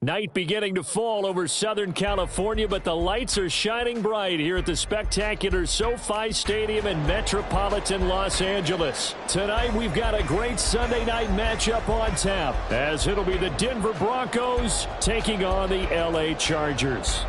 Night beginning to fall over Southern California, but the lights are shining bright here at the spectacular SoFi Stadium in metropolitan Los Angeles. Tonight, we've got a great Sunday night matchup on tap, as it'll be the Denver Broncos taking on the LA Chargers.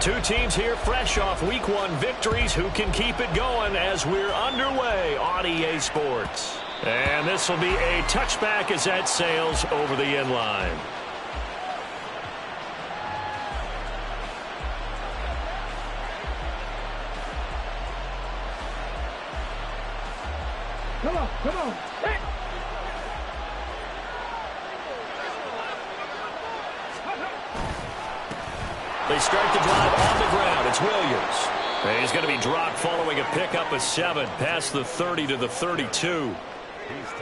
Two teams here fresh off Week 1 victories. Who can keep it going as we're underway on EA Sports? And this will be a touchback as that sails over the end line. Come on, come on. Hey. They start the drive on the ground. It's Williams. And he's going to be dropped following a pickup of 7 past the 30 to the 32.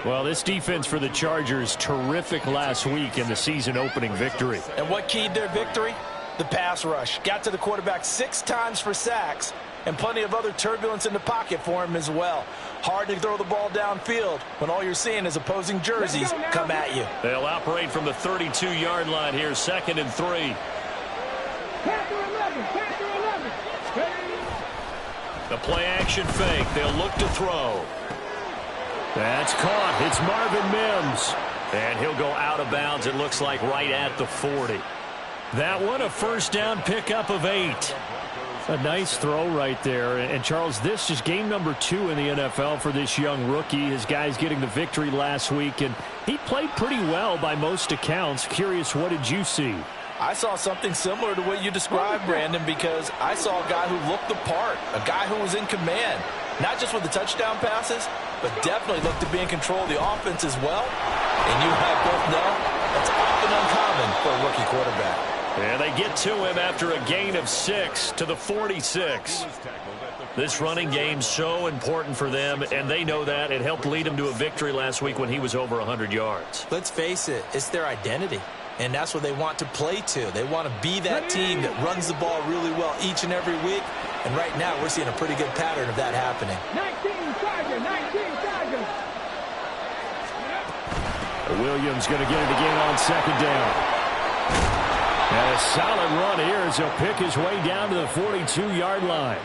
Well, this defense for the Chargers, terrific last week in the season-opening victory. And what keyed their victory? The pass rush. Got to the quarterback 6 times for sacks, and plenty of other turbulence in the pocket for him as well. Hard to throw the ball downfield when all you're seeing is opposing jerseys come at you. They'll operate from the 32-yard line here, 2nd and 3. The play-action fake. They'll look to throw. That's caught. It's Marvin Mims. And he'll go out of bounds, it looks like, right at the 40. That one, a first down pickup of 8. A nice throw right there. And, Charles, this is game number 2 in the NFL for this young rookie. His guys getting the victory last week, and he played pretty well by most accounts. Curious, what did you see? I saw something similar to what you described, Brandon, because I saw a guy who looked the part, a guy who was in command, not just with the touchdown passes, but definitely looked to be in control of the offense as well. And you have both know that's often uncommon for a rookie quarterback. And they get to him after a gain of 6 to the 46. This running game's so important for them, and they know that. It helped lead them to a victory last week when he was over 100 yards. Let's face it, it's their identity. And that's what they want to play to. They want to be that team that runs the ball really well each and every week. And right now, we're seeing a pretty good pattern of that happening. 19 Chargers. Williams going to get it again on 2nd down. And a solid run here as he'll pick his way down to the 42-yard line.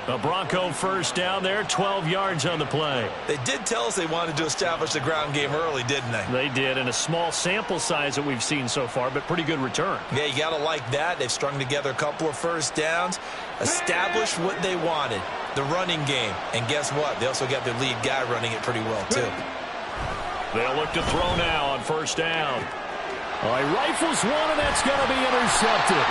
A Bronco first down there, 12 yards on the play. They did tell us they wanted to establish the ground game early, didn't they? They did, in a small sample size that we've seen so far, but pretty good return. Yeah, you got to like that. They've strung together a couple of first downs, established what they wanted, the running game. And guess what? They also got their lead guy running it pretty well, too. They'll look to throw now on first down. All right, rifles one, and that's going to be intercepted.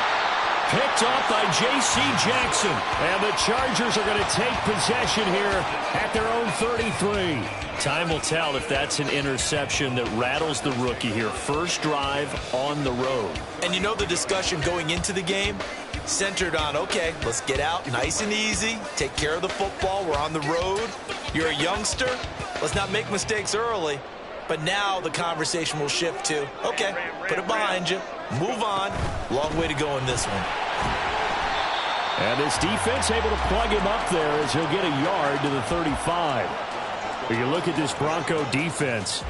Picked off by J.C. Jackson. And the Chargers are going to take possession here at their own 33. Time will tell if that's an interception that rattles the rookie here. First drive on the road. And you know the discussion going into the game? Centered on, okay, let's get out nice and easy. Take care of the football. We're on the road. You're a youngster. Let's not make mistakes early. But now the conversation will shift to, okay, put it behind you. Move on. Long way to go in this one. And this defense able to plug him up there as he'll get a yard to the 35. When you look at this Bronco defense,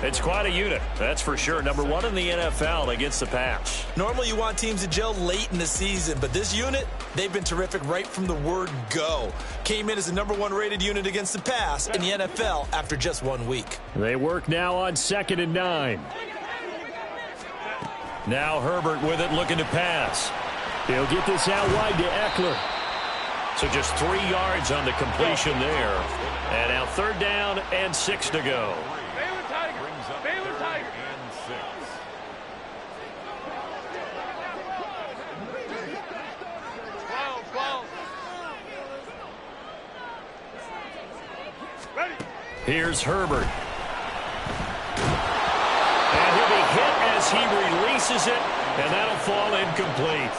it's quite a unit, that's for sure. Number 1 in the NFL against the pass. Normally you want teams to gel late in the season, but this unit, they've been terrific right from the word go. Came in as the number 1 rated unit against the pass in the NFL after just 1 week. They work now on 2nd and 9. Now Herbert with it, looking to pass. He'll get this out wide to Eckler. So just 3 yards on the completion there. And now 3rd down and 6 to go. Baylor Tiger. And 6. Here's Herbert. And he'll be hit as he releases it, and that'll fall incomplete.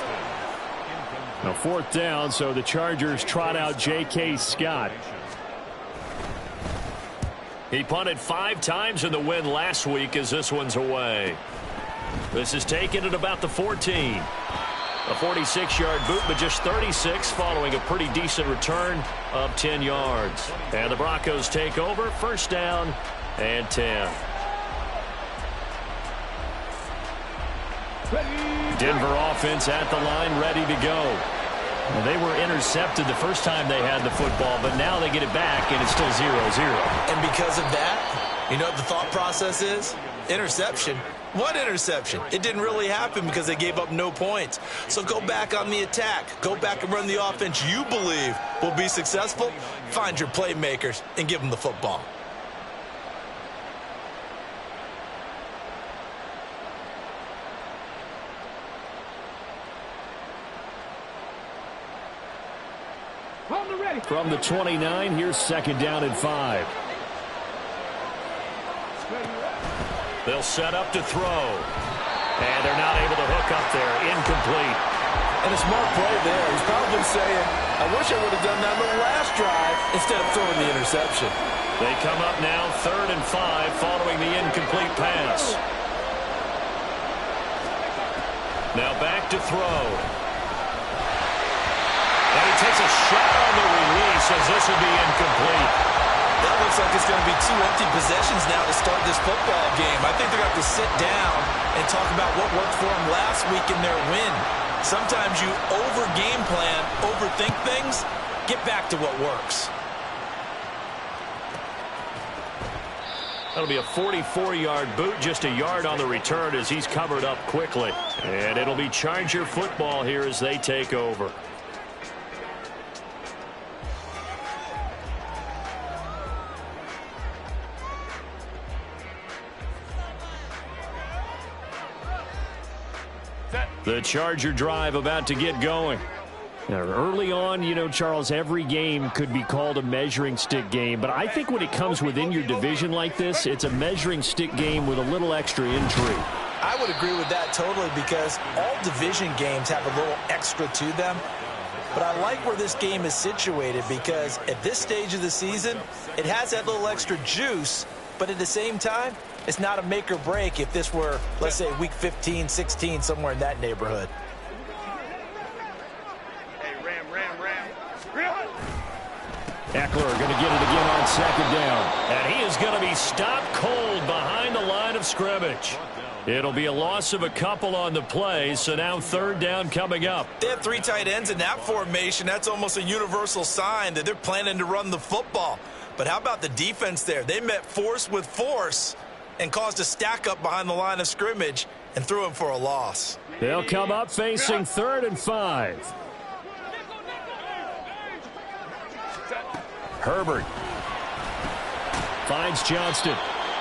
Now 4th down, so the Chargers trot out J.K. Scott. He punted 5 times in the win last week as this one's away. This is taken at about the 14. A 46-yard boot, but just 36 following a pretty decent return of 10 yards. And the Broncos take over, 1st down and 10. Denver offense at the line, ready to go. Well, they were intercepted the first time they had the football, but now they get it back, and it's still 0-0. And because of that, you know what the thought process is? Interception. What interception? It didn't really happen because they gave up no points. So go back on the attack. Go back and run the offense you believe will be successful. Find your playmakers and give them the football. From the 29, here's 2nd down and 5. They'll set up to throw. And they're not able to hook up there. Incomplete. And a smart play there. He's probably saying, I wish I would have done that on the last drive instead of throwing the interception. They come up now 3rd and 5 following the incomplete pass. Now back to throw. And he takes a shot on the release as this will be incomplete. That looks like it's going to be 2 empty possessions now to start this football game. I think they're going to have to sit down and talk about what worked for them last week in their win. Sometimes you over-game plan, overthink things. Get back to what works. That'll be a 44-yard boot, just a yard on the return as he's covered up quickly. And it'll be Charger football here as they take over. The Charger drive about to get going. Now, early on, you know, Charles, every game could be called a measuring stick game. But I think when it comes within your division like this, it's a measuring stick game with a little extra intrigue. I would agree with that totally because all division games have a little extra to them. But I like where this game is situated because at this stage of the season, it has that little extra juice. But at the same time, it's not a make or break if this were, let's say, week 15, 16, somewhere in that neighborhood. Hey, Ram. Eckler going to get it again on 2nd down. And he is going to be stopped cold behind the line of scrimmage. It'll be a loss of a couple on the play, so now 3rd down coming up. They have 3 tight ends in that formation. That's almost a universal sign that they're planning to run the football. But how about the defense there? They met force with force and caused a stack up behind the line of scrimmage and threw him for a loss. They'll come up facing 3rd and 5. Herbert finds Johnston.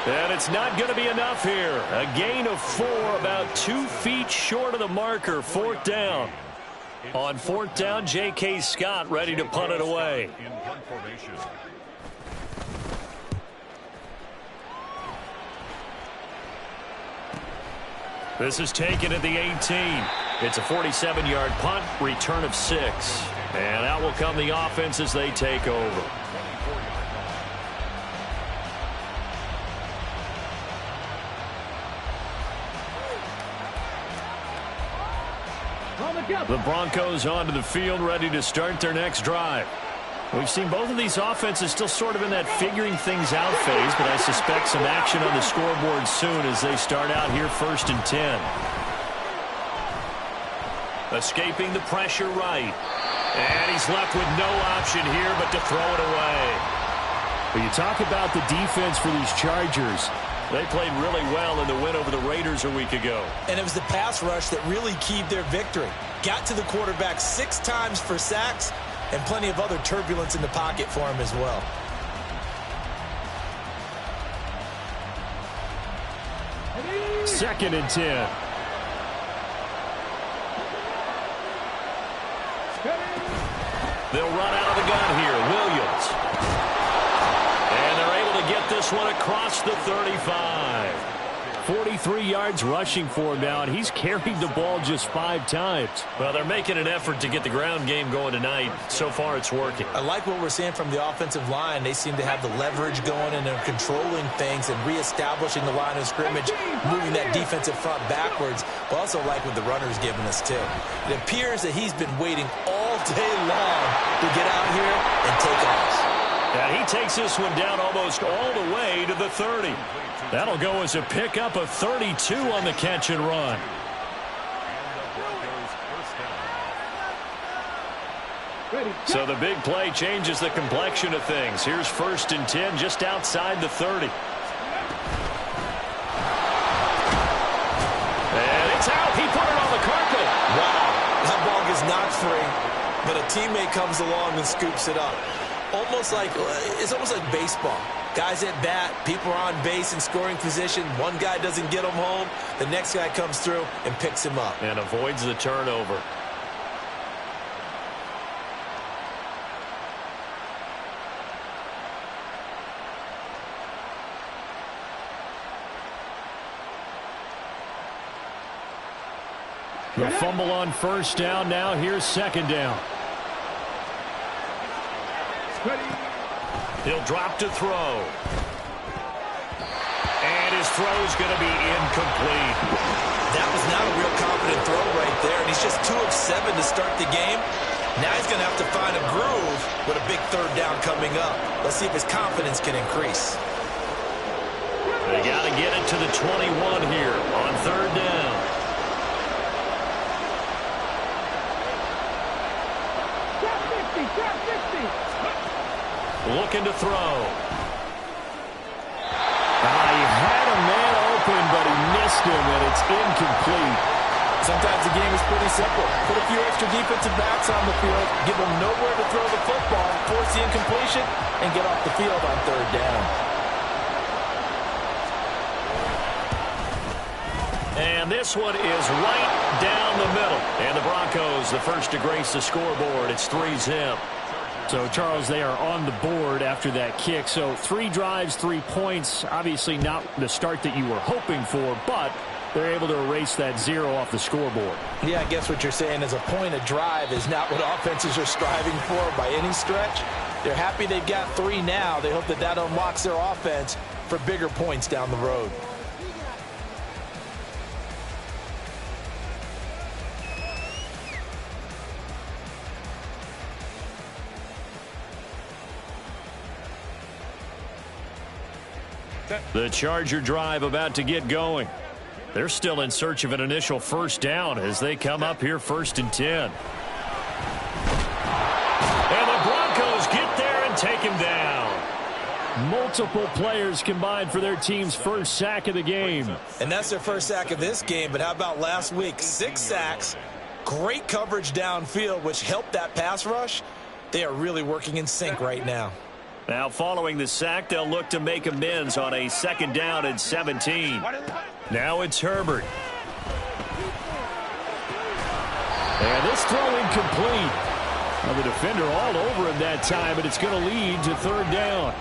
And it's not going to be enough here. A gain of 4, about 2 feet short of the marker. 4th down. On 4th down, J.K. Scott ready to punt it away. This is taken at the 18. It's a 47-yard punt, return of 6. And out will come the offense as they take over. The Broncos onto the field, ready to start their next drive. We've seen both of these offenses still sort of in that figuring things out phase, but I suspect some action on the scoreboard soon as they start out here 1st and 10. Escaping the pressure right. And he's left with no option here but to throw it away. But you talk about the defense for these Chargers. They played really well in the win over the Raiders a week ago. And it was the pass rush that really keyed their victory. Got to the quarterback 6 times for sacks and plenty of other turbulence in the pocket for him as well. Second and 10. They'll run out of the gun here. Williams. And they're able to get this one across the 35. 43 yards rushing for him now, and he's carried the ball just 5 times. Well, they're making an effort to get the ground game going tonight. So far, it's working. I like what we're seeing from the offensive line. They seem to have the leverage going, and they're controlling things and reestablishing the line of scrimmage, moving that defensive front backwards. But also like what the runner's giving us, too. It appears that he's been waiting all day long to get out here and take off. And he takes this one down almost all the way to the 30. That'll go as a pickup of 32 on the catch and run. So the big play changes the complexion of things. Here's 1st and 10 just outside the 30. And it's out. He put it on the carpet. Wow, that ball gets knocked free, but a teammate comes along and scoops it up. It's almost like baseball. Guys at bat, people are on base in scoring position. One guy doesn't get him home. The next guy comes through and picks him up. And avoids the turnover. The fumble on 1st down. Now here's 2nd down. He'll drop to throw. And his throw's going to be incomplete. That was not a real confident throw right there, and he's just 2 of 7 to start the game. Now he's going to have to find a groove with a big 3rd down coming up. Let's see if his confidence can increase. They got to get it to the 21 here on 3rd down. Looking to throw. He had a man open, but he missed him, and it's incomplete. Sometimes the game is pretty simple. Put a few extra defensive backs on the field, give them nowhere to throw the football, force the incompletion, and get off the field on 3rd down. And this one is right down the middle. And the Broncos, the first to grace the scoreboard. It's 3-zip. So, Charles, they are on the board after that kick. So 3 drives, 3 points. Obviously not the start that you were hoping for, but they're able to erase that 0 off the scoreboard. Yeah, I guess what you're saying is a point of drive is not what offenses are striving for by any stretch. They're happy they've got 3 now. They hope that unlocks their offense for bigger points down the road. The Charger drive about to get going. They're still in search of an initial 1st down as they come up here 1st and 10. And the Broncos get there and take him down. Multiple players combined for their team's 1st sack of the game. And that's their 1st sack of this game, but how about last week? 6 sacks, great coverage downfield, which helped that pass rush. They are really working in sync right now. Now following the sack, they'll look to make amends on a 2nd down and 17. Now it's Herbert. And this throw incomplete. Well, the defender all over him that time, but it's going to lead to 3rd down.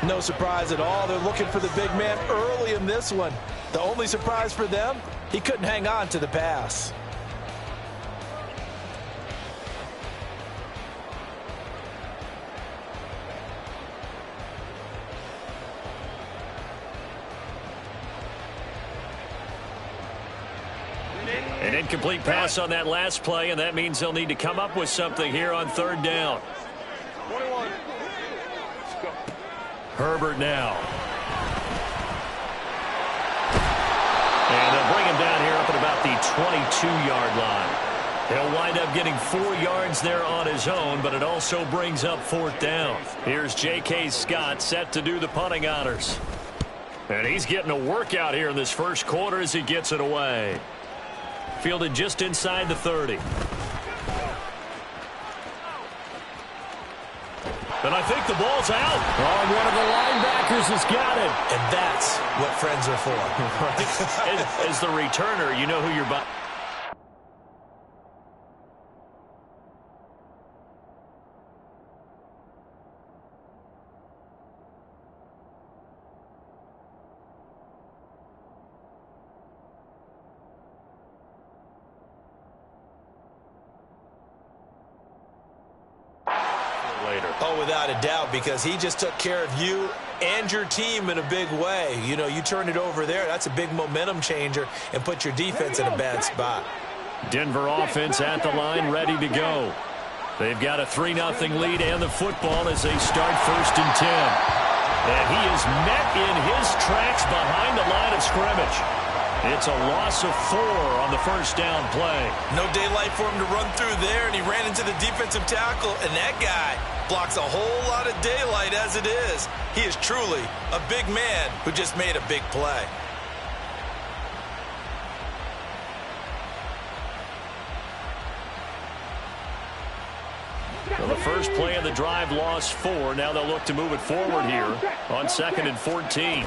No surprise at all. They're looking for the big man early in this one. The only surprise for them, he couldn't hang on to the pass. An incomplete pass on that last play, and that means they'll need to come up with something here on 3rd down. 21. Herbert now. And they'll bring him down here up at about the 22-yard line. He'll wind up getting 4 yards there on his own, but it also brings up 4th down. Here's J.K. Scott set to do the punting honors. And he's getting a workout here in this 1st quarter as he gets it away. Fielded just inside the 30. And I think the ball's out. Oh, one of the linebackers has got it. And that's what friends are for. As the returner, you know who you're by. Oh, without a doubt, because he just took care of you and your team in a big way. You know, you turn it over there, that's a big momentum changer and put your defense in a bad spot. Denver offense at the line, ready to go. They've got a 3-0 lead and the football as they start 1st and 10. And he is met in his tracks behind the line of scrimmage. It's a loss of 4 on the 1st down play. No daylight for him to run through there, and he ran into the defensive tackle, and that guy blocks a whole lot of daylight as it is. He is truly a big man who just made a big play. Well, the first play of the drive lost 4. Now they'll look to move it forward here on 2nd and 14.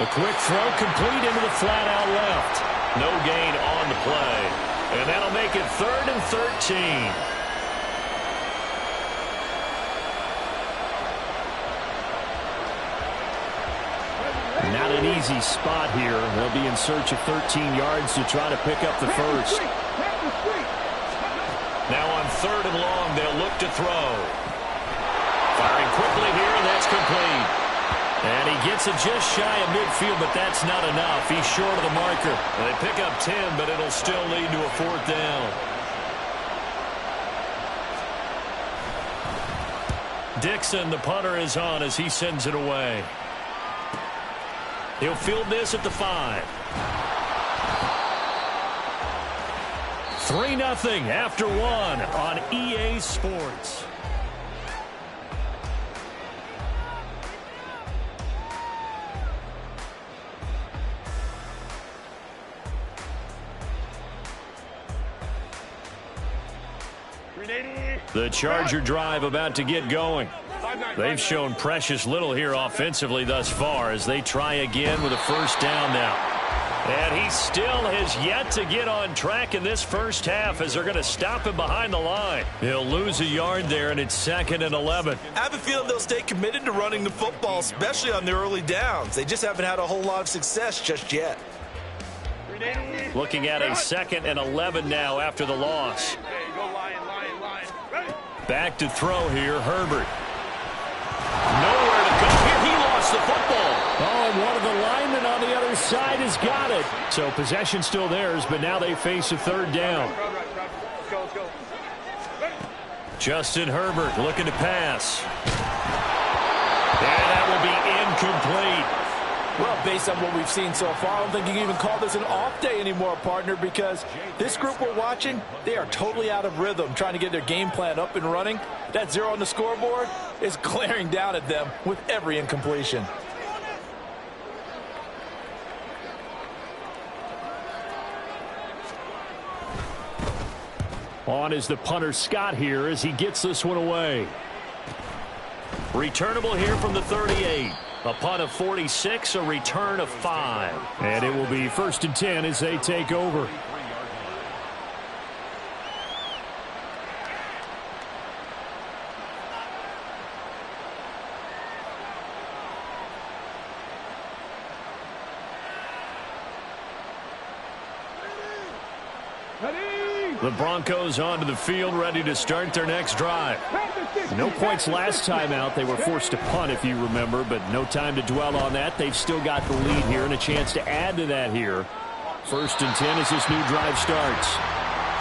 A quick throw complete into the flat out left. No gain on the play. And that'll make it 3rd and 13. Not an easy spot here. They'll be in search of 13 yards to try to pick up the first. Now on 3rd and long, they'll look to throw. Firing quickly here, and that's complete. And he gets it just shy of midfield, but that's not enough. He's short of the marker. And they pick up 10, but it'll still lead to a 4th down. Dixon, the punter, is on as he sends it away. He'll field this at the 5. 3-0 after 1 on EA Sports. The Charger drive about to get going. They've shown precious little here offensively thus far as they try again with a 1st down now. And he still has yet to get on track in this first half as they're going to stop him behind the line. He'll lose a yard there, and it's 2nd and 11. I have a feeling they'll stay committed to running the football, especially on their early downs. They just haven't had a whole lot of success just yet. Looking at a 2nd and 11 now after the loss. Back to throw here, Herbert. Nowhere to go here. He lost the football. Oh, and one of the linemen on the other side has got it. So possession still theirs, but now they face a 3rd down. Justin Herbert looking to pass. And that will be incomplete. Well, based on what we've seen so far, I don't think you can even call this an off day anymore, partner, because this group we're watching, they are totally out of rhythm trying to get their game plan up and running. That 0 on the scoreboard is glaring down at them with every incompletion. On is the punter Scott here as he gets this one away. Returnable here from the 38. A punt of 46, a return of 5. And it will be 1st and 10 as they take over. The Broncos onto the field, ready to start their next drive. No points last time out. They were forced to punt, if you remember, but no time to dwell on that. They've still got the lead here and a chance to add to that here. 1st and 10 as this new drive starts.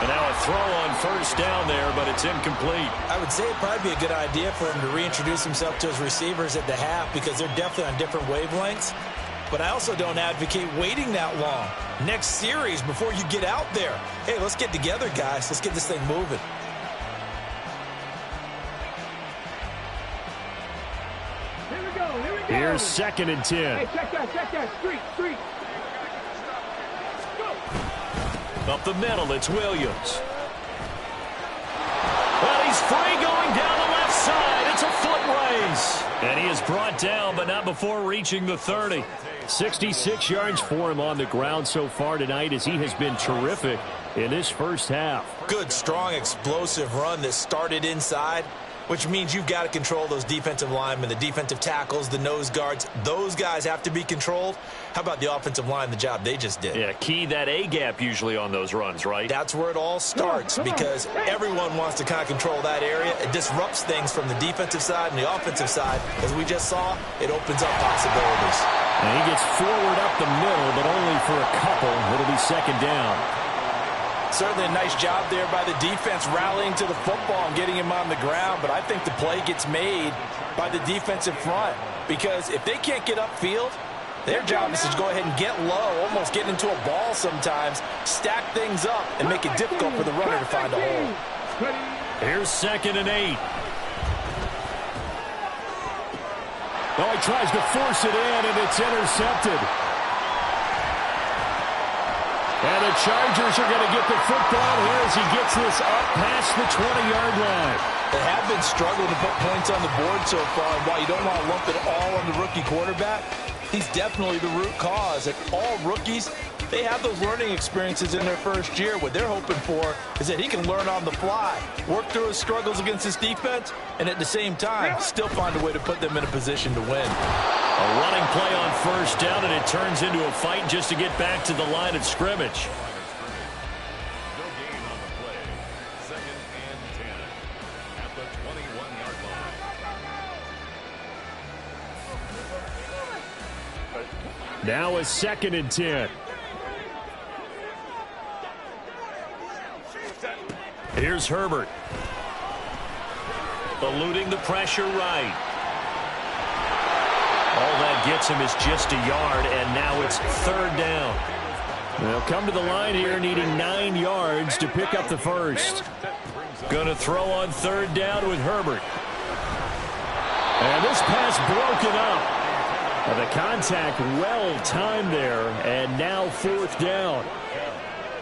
And now a throw on 1st down there, but it's incomplete. I would say it'd probably be a good idea for him to reintroduce himself to his receivers at the half because they're definitely on different wavelengths. But I also don't advocate waiting that long. Next series before you get out there. Hey, let's get together, guys. Let's get this thing moving. Here we go. Here we go. Here's 2nd and 10. Hey, check that. Street. Go. Up the middle, it's Williams. Well, he's free going down the left side. It's a foot race. And he is brought down, but not before reaching the 30. 66 yards for him on the ground so far tonight as he has been terrific in this first half. Good, strong, explosive run that started inside, which means you've got to control those defensive linemen, the defensive tackles, the nose guards. Those guys have to be controlled. How about the offensive line, the job they just did? Yeah, key that A-gap usually on those runs, right? That's where it all starts because everyone wants to kind of control that area. It disrupts things from the defensive side and the offensive side. As we just saw, it opens up possibilities. And he gets forward up the middle, but only for a couple. It'll be 2nd down. Certainly a nice job there by the defense rallying to the football and getting him on the ground, but I think the play gets made by the defensive front because if they can't get upfield, their job is to go ahead and get low, almost get into a ball sometimes, stack things up, and make it difficult for the runner to find a hole. Here's 2nd and 8. Oh, he tries to force it in, and it's intercepted. And the Chargers are going to get the football here as he gets this up past the 20-yard line. They have been struggling to put points on the board so far, and while you don't want to lump it all on the rookie quarterback, he's definitely the root cause. And all rookies, they have those learning experiences in their first year. What they're hoping for is that he can learn on the fly, work through his struggles against his defense, and at the same time, still find a way to put them in a position to win. A running play on 1st down, and it turns into a fight just to get back to the line of scrimmage. No gain on the play. 2nd and 10 at the 21-yard line. Now a 2nd and 10. Here's Herbert. Eluding the pressure right. All that gets him is just a yard, and now it's 3rd down. They'll come to the line here needing 9 yards to pick up the first. Going to throw on 3rd down with Herbert. And this pass broken up. The contact well timed there, and now 4th down.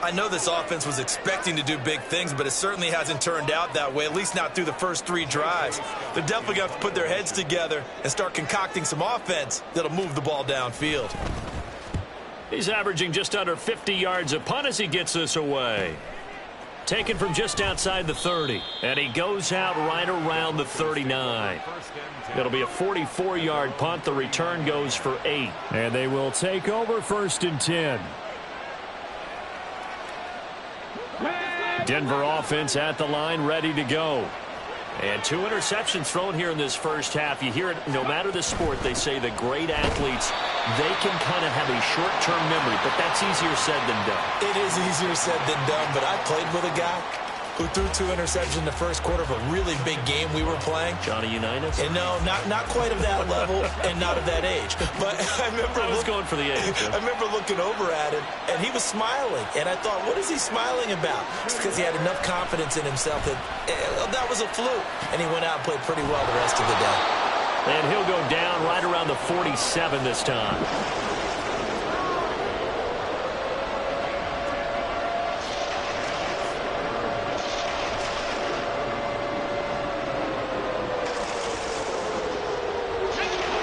I know this offense was expecting to do big things, but it certainly hasn't turned out that way, at least not through the first 3 drives. They're definitely going to have to put their heads together and start concocting some offense that'll move the ball downfield. He's averaging just under 50 yards a punt as he gets this away. Taken from just outside the 30, and he goes out right around the 39. It'll be a 44-yard punt. The return goes for 8. And they will take over 1st and 10. Denver offense at the line, ready to go. And 2 interceptions thrown here in this first half. You hear it, no matter the sport, they say the great athletes, they can kind of have a short-term memory, but that's easier said than done. It is easier said than done, but I played with a guy who threw 2 interceptions in the first quarter of a really big game we were playing. Johnny Unitas? And no, not quite of that level and not of that age. But I remember I was going for the age. I remember looking over at him, and he was smiling. And I thought, what is he smiling about? Just because he had enough confidence in himself that that was a fluke. And he went out and played pretty well the rest of the day. And he'll go down right around the 47 this time.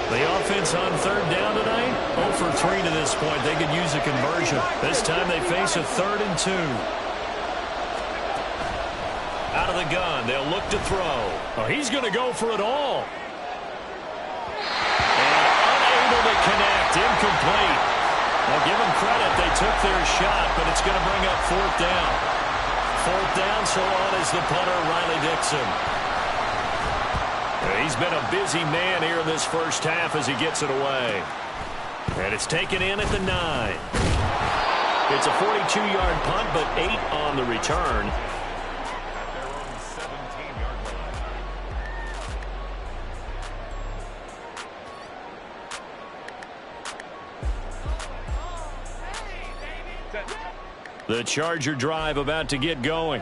The offense on 3rd down tonight, 0 for 3 to this point. They could use a conversion. This time they face a 3rd and 2. Out of the gun, they'll look to throw. Oh, he's going to go for it all. And unable to connect, incomplete. Well, give them credit, they took their shot, but it's going to bring up 4th down. 4th down, so on is the punter, Riley Dixon. He's been a busy man here in this first half as he gets it away. And it's taken in at the 9. It's a 42-yard punt, but 8 on the return. The Charger drive about to get going.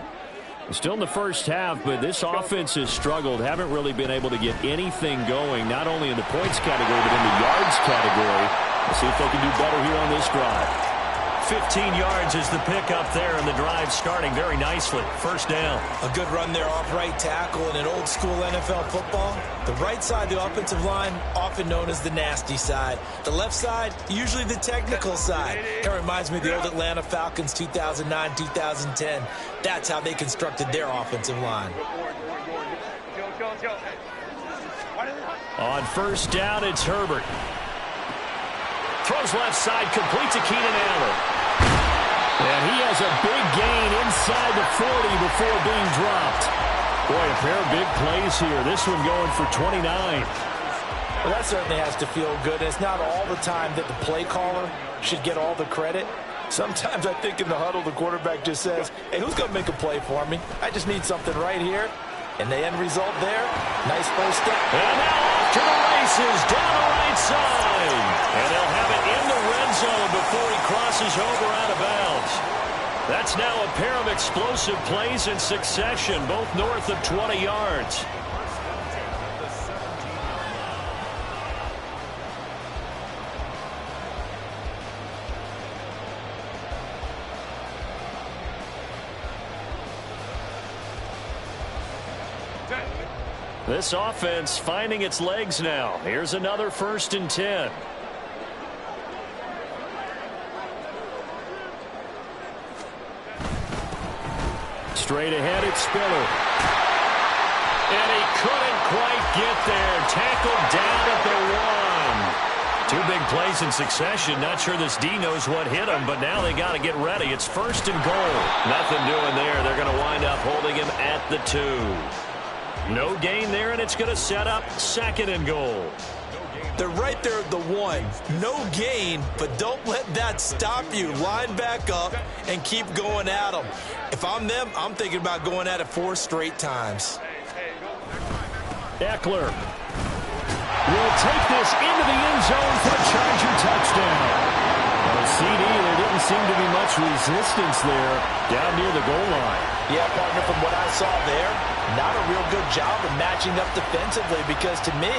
Still in the first half, but this offense has struggled. Haven't really been able to get anything going, not only in the points category, but in the yards category. Let's see if they can do better here on this drive. 15 yards is the pickup there, and the drive starting very nicely. 1st down. A good run there off right tackle in an old-school NFL football. The right side, the offensive line, often known as the nasty side. The left side, usually the technical side. That reminds me of the old Atlanta Falcons 2009-2010. That's how they constructed their offensive line. On 1st down, it's Herbert. Throws left side, complete to Keenan Allen. And he has a big gain inside the 40 before being dropped. Boy, a pair of big plays here. This one going for 29. Well, that certainly has to feel good. It's not all the time that the play caller should get all the credit. Sometimes I think in the huddle, the quarterback just says, hey, who's going to make a play for me? I just need something right here. And the end result there, nice first step. And now off to the races, down the right side. And they'll have it in the red zone before he crosses over out of bounds. That's now a pair of explosive plays in succession, both north of 20 yards. This offense finding its legs now. Here's another 1st and 10. Straight ahead, it's Spiller. And he couldn't quite get there. Tackled down at the 1. 2 big plays in succession. Not sure this D knows what hit him, but now they got to get ready. It's 1st and goal. Nothing doing there. They're going to wind up holding him at the 2. No gain there, and it's going to set up 2nd and goal. They're right there at the 1. No gain, but don't let that stop you. Line back up and keep going at them. If I'm them, I'm thinking about going at it 4 straight times. Eckler will take this into the end zone for a Charger touchdown. On CD, there didn't seem to be much resistance there down near the goal line. Yeah, partner, from what I saw there, not a real good job of matching up defensively, because to me,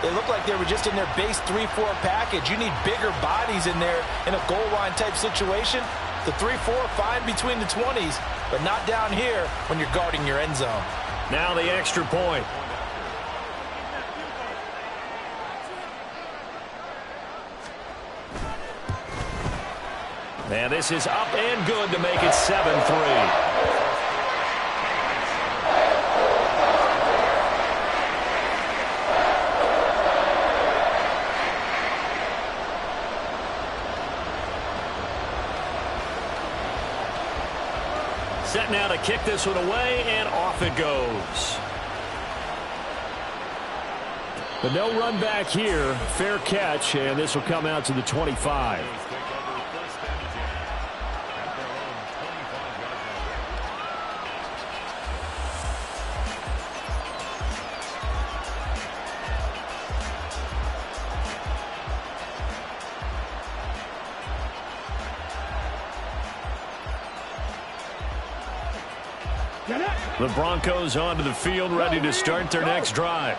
they looked like they were just in their base 3-4 package. You need bigger bodies in there in a goal line type situation. The 3-4 fine between the 20s, but not down here when you're guarding your end zone. Now the extra point. And this is up and good to make it 7-3. Set now to kick this one away, and off it goes. But no run back here. Fair catch, and this will come out to the 25. The Broncos onto the field, ready to start their next drive.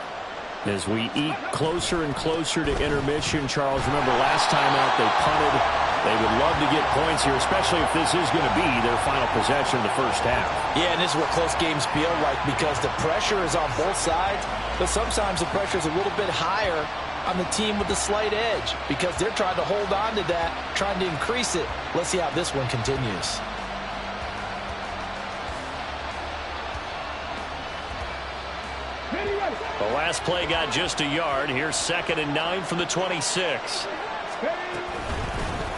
As we eke closer and closer to intermission, Charles, remember last time out they punted. They would love to get points here, especially if this is going to be their final possession of the first half. Yeah, and this is what close games feel like, because the pressure is on both sides, but sometimes the pressure is a little bit higher on the team with the slight edge, because they're trying to hold on to that, trying to increase it. Let's see how this one continues. The last play got just a yard. Here's 2nd and 9 from the 26.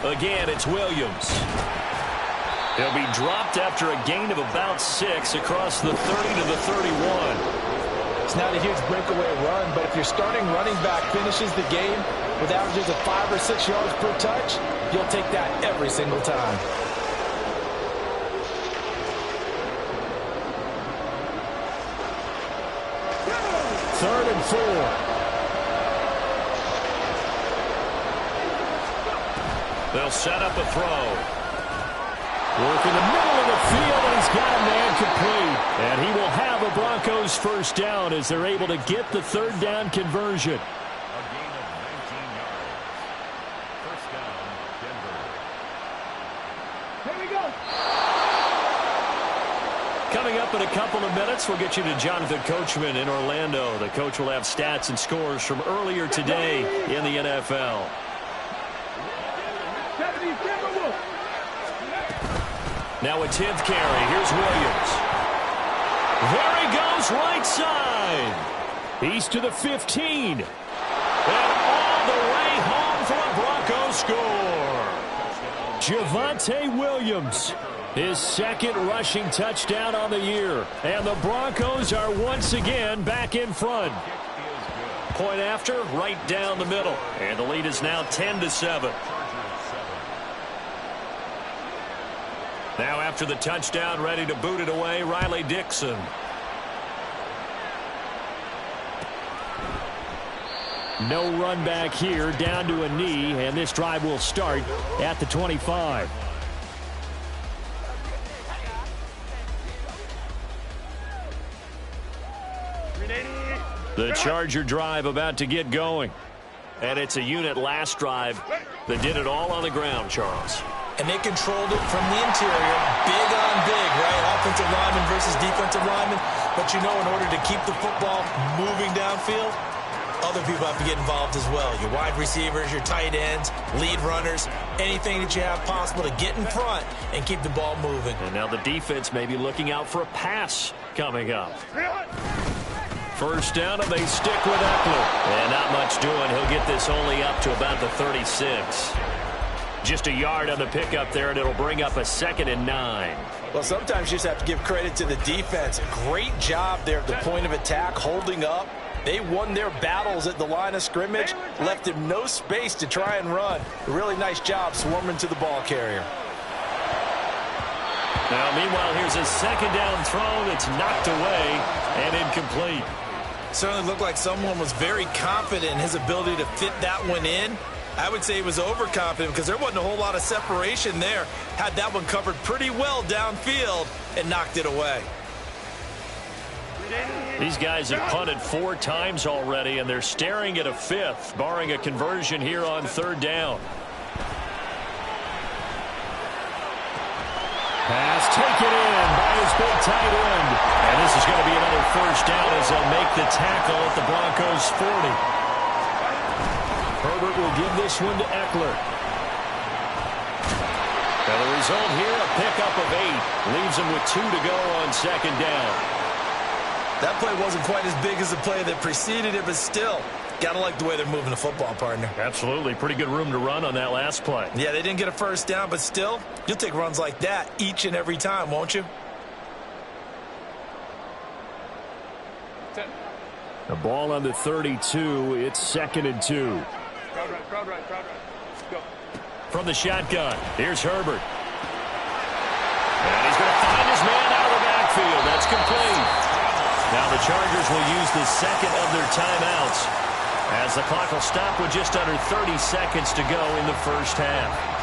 Again, it's Williams. He'll be dropped after a gain of about 6 across the 30 to the 31. It's not a huge breakaway run, but if your starting running back finishes the game with averages of 5 or 6 yards per touch, you'll take that every single time. Third and 4. They'll set up a throw. Work in the middle of the field, and he's got a man complete. And he will have a Broncos first down as they're able to get the 3rd down conversion. A gain of 19 yards. First down, Denver. Here we go. Coming up in a couple of minutes, we'll get you to Jonathan Coachman in Orlando. The coach will have stats and scores from earlier today in the NFL. Now a 10th carry. Here's Williams. There he goes, right side. He's to the 15. And all the way home for a Broncos score. Javonte Williams, his 2nd rushing touchdown on the year. And the Broncos are once again back in front. Point after, right down the middle. And the lead is now 10-7. Now after the touchdown, ready to boot it away, Riley Dixon. No run back here, down to a knee, and this drive will start at the 25. The Charger drive about to get going. And it's a unit last drive that did it all on the ground, Charles. And they controlled it from the interior, big on big, right? Offensive lineman versus defensive lineman. But you know, in order to keep the football moving downfield, other people have to get involved as well. Your wide receivers, your tight ends, lead runners, anything that you have possible to get in front and keep the ball moving. And now the defense may be looking out for a pass coming up. First down, and they stick with Eckler. And not much doing. He'll get this only up to about the 36. Just a yard on the pickup there, and it'll bring up a 2nd and 9. Well, sometimes you just have to give credit to the defense. Great job there at the point of attack, holding up. They won their battles at the line of scrimmage, left him no space to try and run. A really nice job swarming to the ball carrier. Now, meanwhile, here's a 2nd down throw that's knocked away and incomplete. Certainly looked like someone was very confident in his ability to fit that one in. I would say he was overconfident because there wasn't a whole lot of separation there. Had that one covered pretty well downfield and knocked it away. These guys have punted 4 times already, and they're staring at a 5th, barring a conversion here on 3rd down. Pass taken in by his big tight end. And this is going to be another 1st down as they'll make the tackle at the Broncos' 40. Herbert will give this one to Eckler. And the result here, a pickup of 8. Leaves him with 2 to go on 2nd down. That play wasn't quite as big as the play that preceded it, but still, got to like the way they're moving the football, partner. Absolutely. Pretty good room to run on that last play. Yeah, they didn't get a 1st down, but still, you'll take runs like that each and every time, won't you? The ball on the 32. It's 2nd and 2. Crowd right. Go. From the shotgun, here's Herbert. And he's going to find his man out of the backfield. That's complete. Now the Chargers will use the 2nd of their timeouts as the clock will stop with just under 30 seconds to go in the 1st half.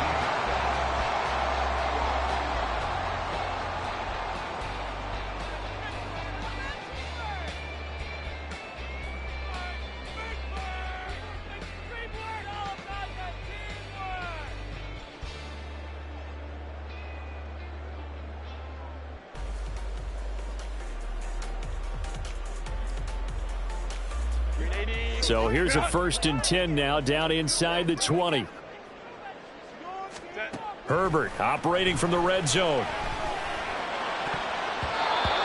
So here's a 1st and 10 now, down inside the 20. Herbert operating from the red zone.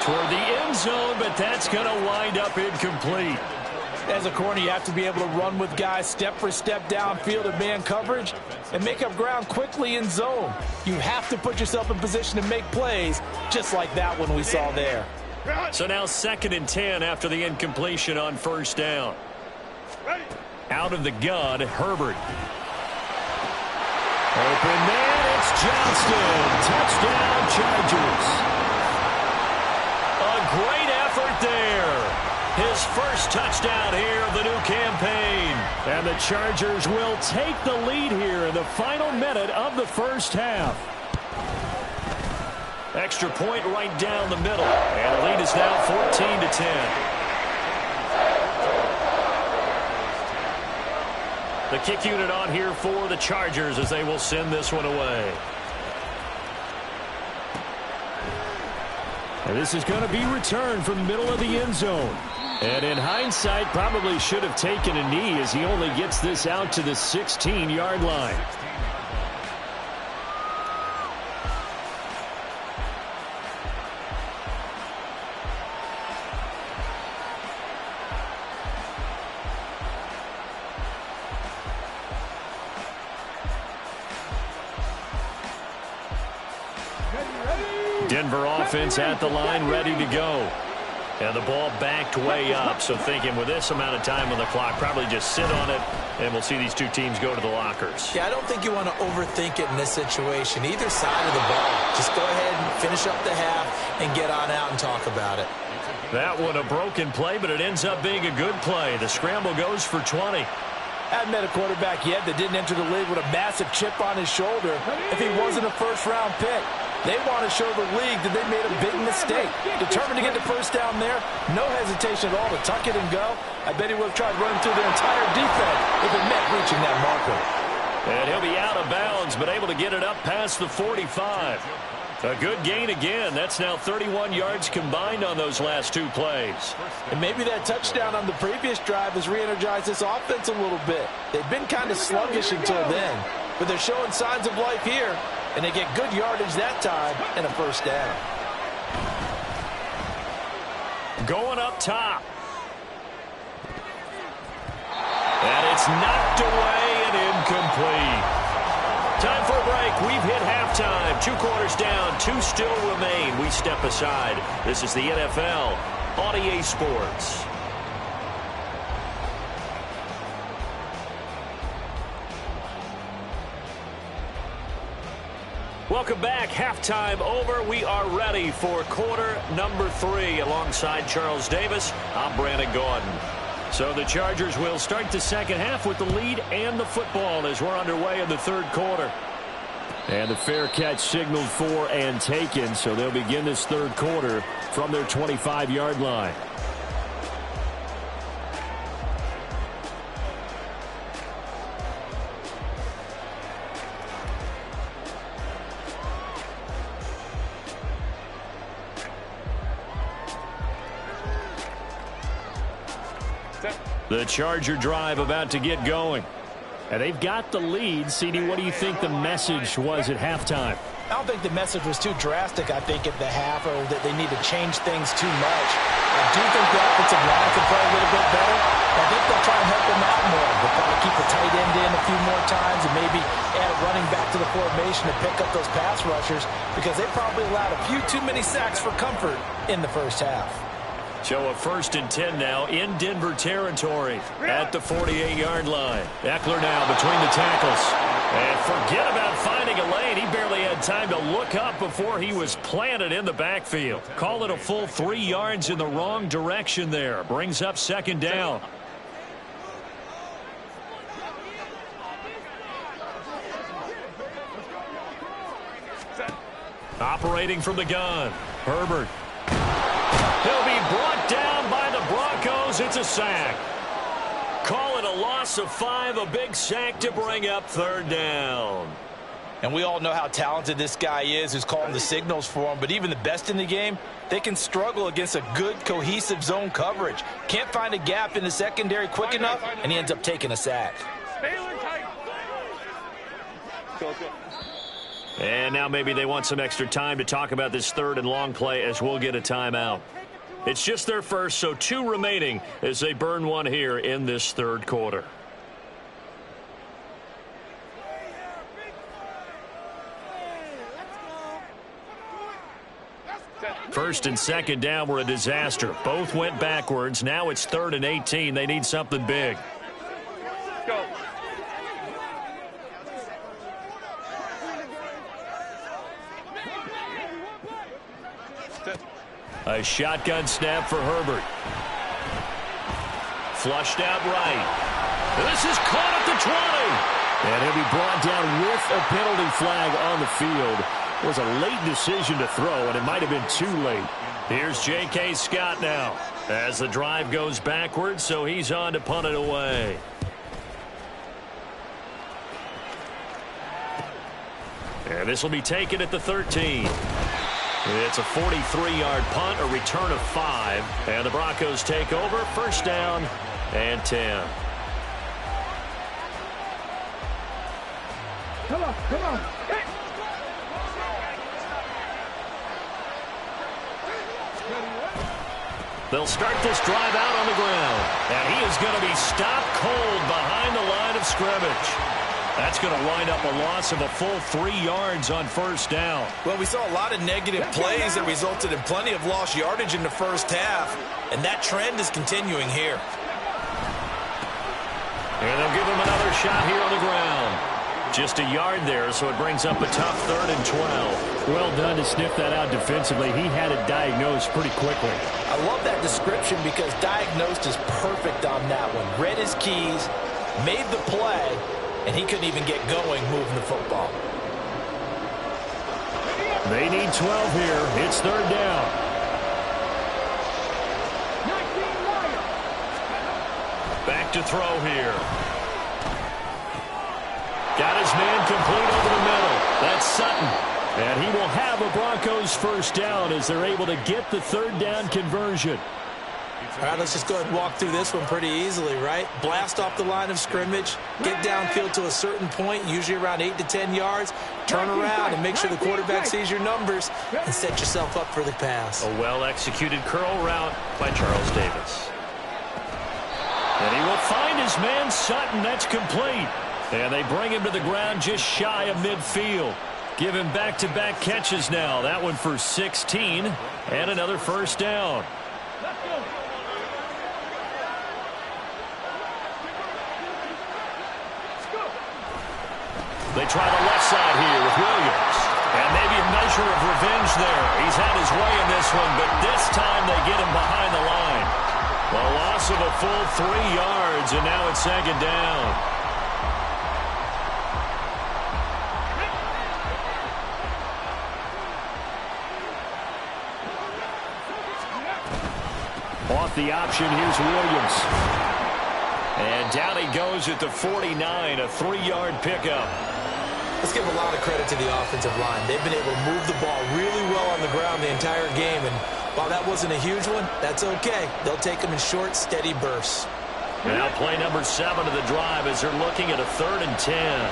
Toward the end zone, but that's going to wind up incomplete. As a corner, you have to be able to run with guys step for step downfield in man coverage and make up ground quickly in zone. You have to put yourself in position to make plays, just like that one we saw there. So now 2nd and 10 after the incompletion on 1st down. Out of the gun, Herbert. Open man, it's Johnston. Touchdown, Chargers. A great effort there. His 1st touchdown here of the new campaign. And the Chargers will take the lead here in the final minute of the 1st half. Extra point right down the middle. And the lead is now 14-10. The kick unit on here for the Chargers as they will send this one away. And this is going to be returned from the middle of the end zone. And in hindsight, probably should have taken a knee as he only gets this out to the 16-yard line. Denver offense at the line, ready to go. And the ball backed way up, so thinking with this amount of time on the clock, probably just sit on it, and we'll see these two teams go to the lockers. Yeah, I don't think you want to overthink it in this situation. Either side of the ball. Just go ahead and finish up the half and get on out and talk about it. That one a broken play, but it ends up being a good play. The scramble goes for 20. I haven't met a quarterback yet that didn't enter the league with a massive chip on his shoulder if he wasn't a first-round pick. They want to show the league that they made a big mistake. Determined to get the first down there, no hesitation at all to tuck it and go. I bet he would have tried running through their entire defense if it meant reaching that marker. And he'll be out of bounds, but able to get it up past the 45. A good gain again. That's now 31 yards combined on those last two plays. And maybe that touchdown on the previous drive has re-energized this offense a little bit. They've been kind of sluggish until then, but they're showing signs of life here, and they get good yardage that time and a first down. Going up top. And it's knocked away and incomplete. Time for a break. We've hit halftime. 2 quarters down. 2 still remain. We step aside. This is the NFL on EA Sports. Welcome back. Halftime over. We are ready for quarter number 3. Alongside Charles Davis, I'm Brandon Gordon. So the Chargers will start the second half with the lead and the football as we're underway in the third quarter. And the fair catch signaled for and taken, so they'll begin this third quarter from their 25-yard line. The Charger drive about to get going. And they've got the lead. CD, what do you think the message was at halftime? I don't think the message was too drastic, I think, at the half, or that they need to change things too much. I do think the offensive line can play a little bit better. I think they'll try and help them out more. They'll probably keep the tight end in a few more times and maybe add a running back to the formation to pick up those pass rushers, because they probably allowed a few too many sacks for comfort in the first half. So a 1st and 10 now in Denver territory at the 48-yard line. Eckler now between the tackles. And forget about finding a lane. He barely had time to look up before he was planted in the backfield. Call it a full 3 yards in the wrong direction there. Brings up second down. Operating from the gun, Herbert. He'll be brought down by the Broncos. It's a sack. Call it a loss of 5, a big sack to bring up third down. And we all know how talented this guy is who's calling the signals for him, but even the best in the game, they can struggle against a good, cohesive zone coverage. Can't find a gap in the secondary quick enough, and he ends up taking a sack. And now maybe they want some extra time to talk about this third and long play as we'll get a timeout. It's just their first, so 2 remaining as they burn one here in this third quarter. First and second down were a disaster. Both went backwards. Now it's 3rd and 18. They need something big. Go. A shotgun snap for Herbert. Flushed out right. This is caught at the 20. And he'll be brought down with a penalty flag on the field. It was a late decision to throw, and it might have been too late. Here's J.K. Scott now as the drive goes backwards, so he's on to punt it away. And this will be taken at the 13. It's a 43-yard punt, a return of 5. And the Broncos take over, first down and 10. Come on, come on. Hey. They'll start this drive out on the ground. And he is going to be stopped cold behind the line of scrimmage. That's going to wind up a loss of a full 3 yards on first down. Well, we saw a lot of negative plays that resulted in plenty of lost yardage in the first half, and that trend is continuing here. And they'll give him another shot here on the ground. Just a yard there, so it brings up a tough 3rd and 12. Well done to sniff that out defensively. He had it diagnosed pretty quickly. I love that description because diagnosed is perfect on that one. Read his keys, made the play, and he couldn't even get going moving the football. They need 12 here. It's 3rd down. Back to throw here. Got his man complete over the middle. That's Sutton. And he will have a Broncos first down as they're able to get the 3rd down conversion. All right, let's just go ahead and walk through this one pretty easily, right? Blast off the line of scrimmage, get downfield to a certain point, usually around 8 to 10 yards, turn around and make sure the quarterback sees your numbers and set yourself up for the pass. A well-executed curl route by Charles Davis. And he will find his man Sutton. That's complete. And they bring him to the ground just shy of midfield. Give him back-to-back catches now. That one for 16 and another first down. They try the left side here with Williams. And maybe a measure of revenge there. He's had his way in this one, but this time they get him behind the line. A loss of a full 3 yards, and now it's 2nd down. Off the option, here's Williams. And down he goes at the 49, a 3-yard pickup. Let's give a lot of credit to the offensive line. They've been able to move the ball really well on the ground the entire game, and while that wasn't a huge one, that's okay. They'll take them in short, steady bursts. Now play number 7 of the drive as they're looking at a 3rd and 10.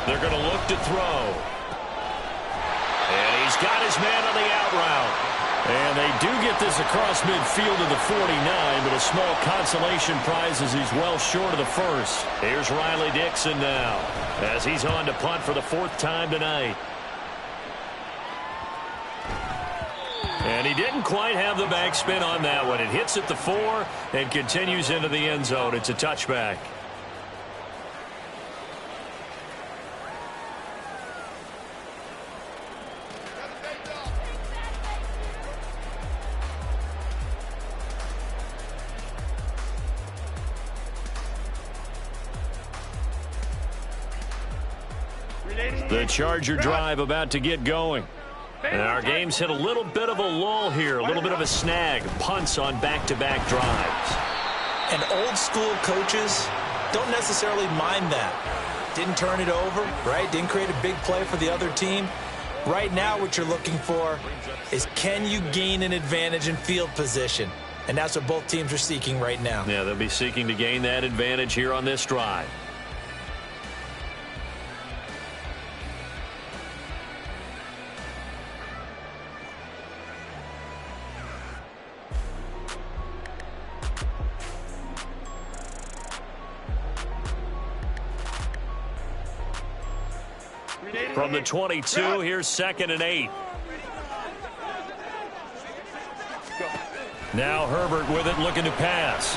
They're going to look to throw. And he's got his man on the out route. And they do get this across midfield to the 49, but a small consolation prize as he's well short of the first. Here's Riley Dixon now as he's on to punt for the 4th time tonight. And he didn't quite have the backspin on that one. It hits at the 4 and continues into the end zone. It's a touchback. The Charger drive about to get going. And our game's hit a little bit of a lull here, a little bit of a snag. Punts on back-to-back drives. And old-school coaches don't necessarily mind that. Didn't turn it over, right? Didn't create a big play for the other team. Right now what you're looking for is can you gain an advantage in field position? And that's what both teams are seeking right now. Yeah, they'll be seeking to gain that advantage here on this drive. From the 22, here's 2nd and 8. Now Herbert with it, looking to pass.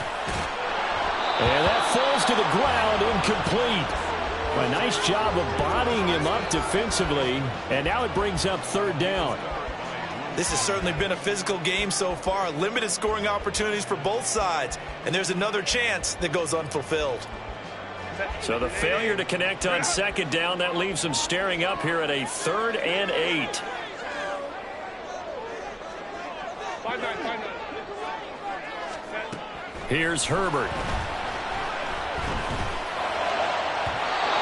And that falls to the ground, incomplete. A nice job of bodying him up defensively, and now it brings up 3rd down. This has certainly been a physical game so far. Limited scoring opportunities for both sides, and there's another chance that goes unfulfilled. So the failure to connect on 2nd down, that leaves them staring up here at a 3rd and 8. Here's Herbert.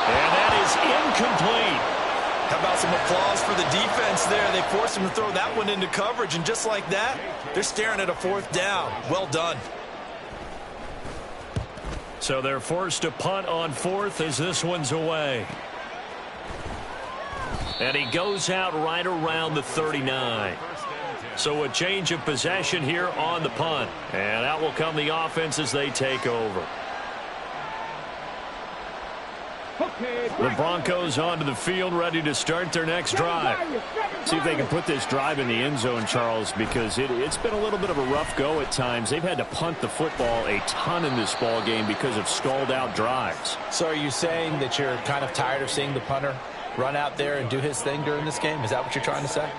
And that is incomplete. How about some applause for the defense there? They forced him to throw that one into coverage, and just like that, they're staring at a 4th down. Well done. So they're forced to punt on 4th as this one's away. And he goes out right around the 39. So a change of possession here on the punt. And out will come the offense as they take over. The Broncos onto the field, ready to start their next drive. See if they can put this drive in the end zone, Charles, because it's been a little bit of a rough go at times. They've had to punt the football a ton in this ball game because of stalled-out drives. So are you saying that you're kind of tired of seeing the punter run out there and do his thing during this game? Is that what you're trying to say?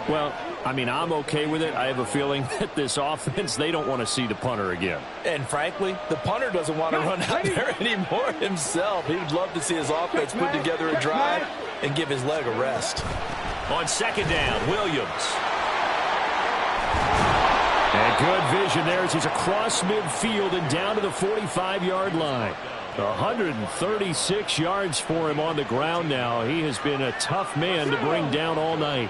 Well, I mean, I'm okay with it. I have a feeling that this offense, they don't want to see the punter again. And frankly, the punter doesn't want to run out there anymore himself. He would love to see his offense put together a drive and give his leg a rest. On second down, Williams. And good vision there as he's across midfield and down to the 45-yard line. 136 yards for him on the ground now. He has been a tough man to bring down all night.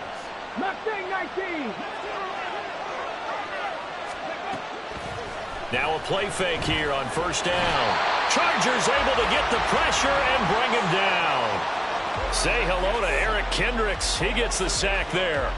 Now a play fake here on first down. Chargers able to get the pressure and bring him down. Say hello to Eric Kendricks. He gets the sack there.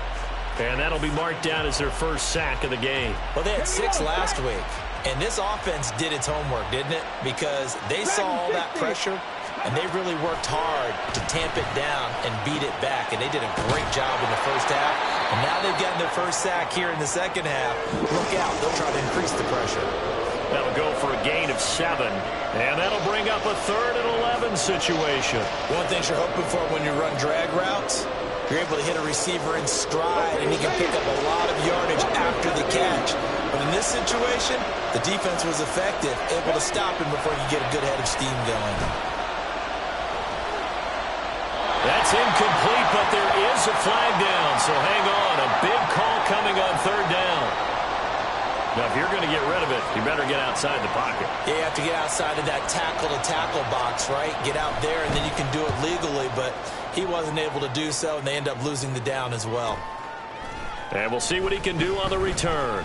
And that'll be marked down as their first sack of the game. Well, they had 6 last week. And this offense did its homework, didn't it? Because they saw all that pressure, and they really worked hard to tamp it down and beat it back. And they did a great job in the first half. And now they've gotten their first sack here in the second half. Look out. They'll try to increase the pressure. That'll go for a gain of 7. And that'll bring up a 3rd and 11 situation. One thing you're hoping for when you run drag routes, you're able to hit a receiver in stride, and he can pick up a lot of yardage after the catch. But in this situation, the defense was effective, able to stop him before you get a good head of steam going. That's incomplete, but there is a flag down, so hang on. A big call coming on 3rd down. Now, if you're going to get rid of it, you better get outside the pocket. Yeah, you have to get outside of that tackle-to-tackle box, right? Get out there, and then you can do it legally, but he wasn't able to do so, and they end up losing the down as well. And we'll see what he can do on the return.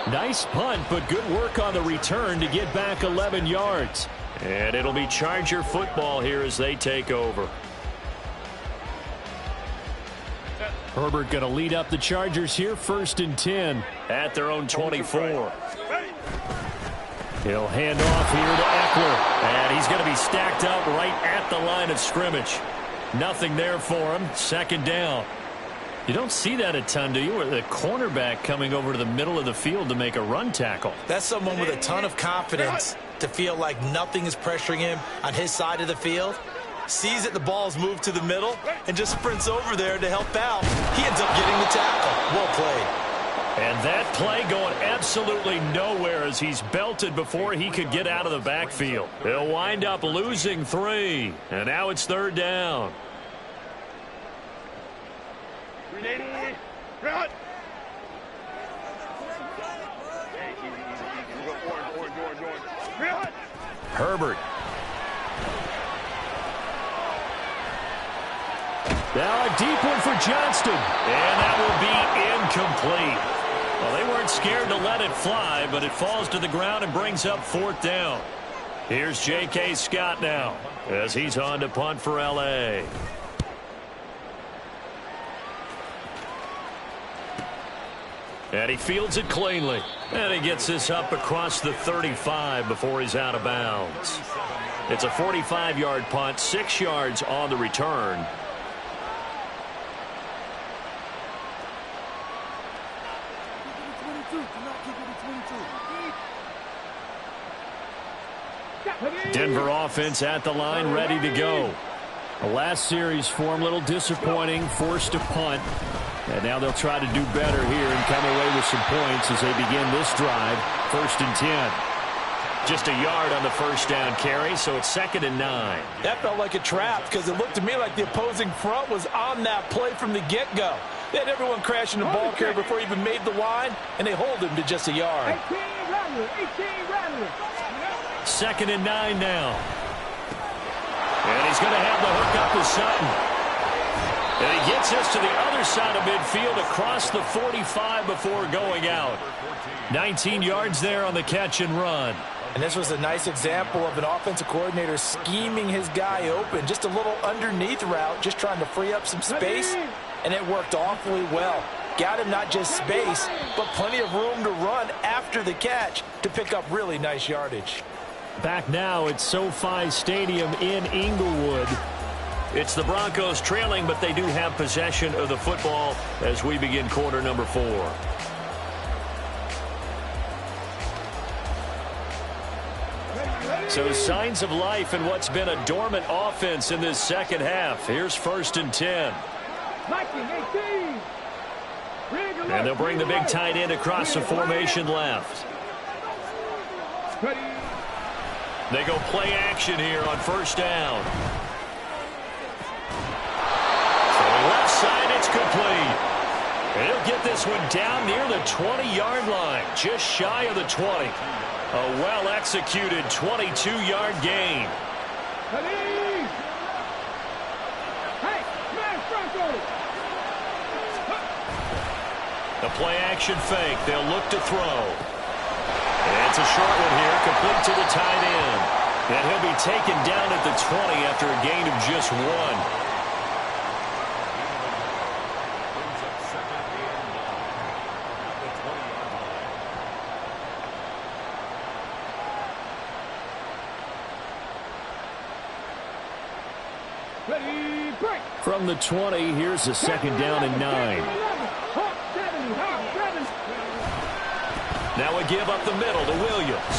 Nice punt, but good work on the return to get back 11 yards. And it'll be Charger football here as they take over. Herbert going to lead up the Chargers here, 1st and 10. At their own 24. He'll hand off here to Eckler. And he's going to be stacked up right at the line of scrimmage. Nothing there for him. 2nd down. You don't see that a ton, do you? Or the cornerback coming over to the middle of the field to make a run tackle. That's someone with a ton of confidence to feel like nothing is pressuring him on his side of the field. Sees that the ball's moved to the middle and just sprints over there to help out. He ends up getting the tackle. Well played. And that play going absolutely nowhere as he's belted before he could get out of the backfield. They'll wind up losing 3. And now it's 3rd down. Herbert. Now a deep one for Johnston. And that will be incomplete. Well, they weren't scared to let it fly, but it falls to the ground and brings up 4th down. Here's J.K. Scott now as he's on to punt for L.A. And he fields it cleanly. And he gets this up across the 35 before he's out of bounds. It's a 45-yard punt, 6 yards on the return. Denver offense at the line, ready to go. The last series for him, a little disappointing, forced to punt. And now they'll try to do better here and come away with some points as they begin this drive. 1st and 10. Just a yard on the first down carry, so it's 2nd and 9. That felt like a trap because it looked to me like the opposing front was on that play from the get-go. They had everyone crashing the ball carrier before he even made the line, and they hold him to just a yard. 2nd and 9 now. And he's going to have the hook up to Sutton. And he gets us to the other side of midfield across the 45 before going out. 19 yards there on the catch and run. And this was a nice example of an offensive coordinator scheming his guy open. Just a little underneath route, just trying to free up some space, and it worked awfully well. got him not just space, but plenty of room to run after the catch to pick up really nice yardage. Back now at SoFi Stadium in Inglewood. It's the Broncos trailing, but they do have possession of the football as we begin quarter number 4. So signs of life in what's been a dormant offense in this second half. Here's 1st and 10. And they'll bring the big tight end across the formation left. They go play action here on 1st down. Left side, it's complete. And he'll get this one down near the 20-yard line, just shy of the 20. A well-executed 22-yard gain. The play-action fake. They'll look to throw. And it's a short one here, complete to the tight end. And he'll be taken down at the 20 after a gain of just 1. From the 20, here's a 2nd down and 9. Now we give up the middle to Williams.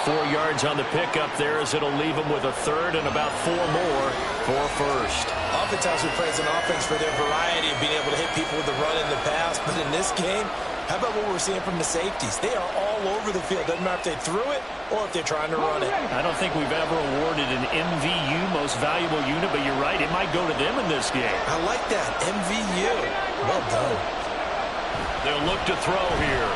4 yards on the pickup there as it'll leave them with a 3rd and about 4 more for 1st. Oftentimes we praise an offense for their variety of being able to hit people with the run and the pass, but in this game, how about what we're seeing from the safeties? They are all over the field. Doesn't matter if they threw it or if they're trying to run it. I don't think we've ever awarded an MVU, most valuable unit, but you're right, it might go to them in this game. I like that, MVU. Well done. They'll look to throw here.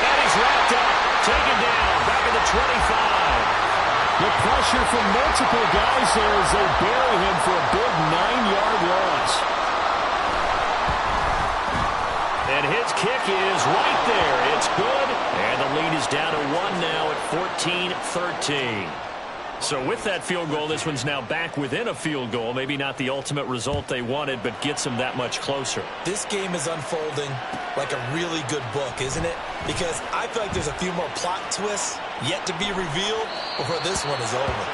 And he's wrapped up, taken down, back at the 25. The pressure from multiple guys there as they bury him for a big 9-yard loss. And his kick is right there. It's good. And the lead is down to 1 now at 14-13. So with that field goal, this one's now back within a field goal. Maybe not the ultimate result they wanted, but gets them that much closer. This game is unfolding like a really good book, isn't it? Because I feel like there's a few more plot twists yet to be revealed before this one is over.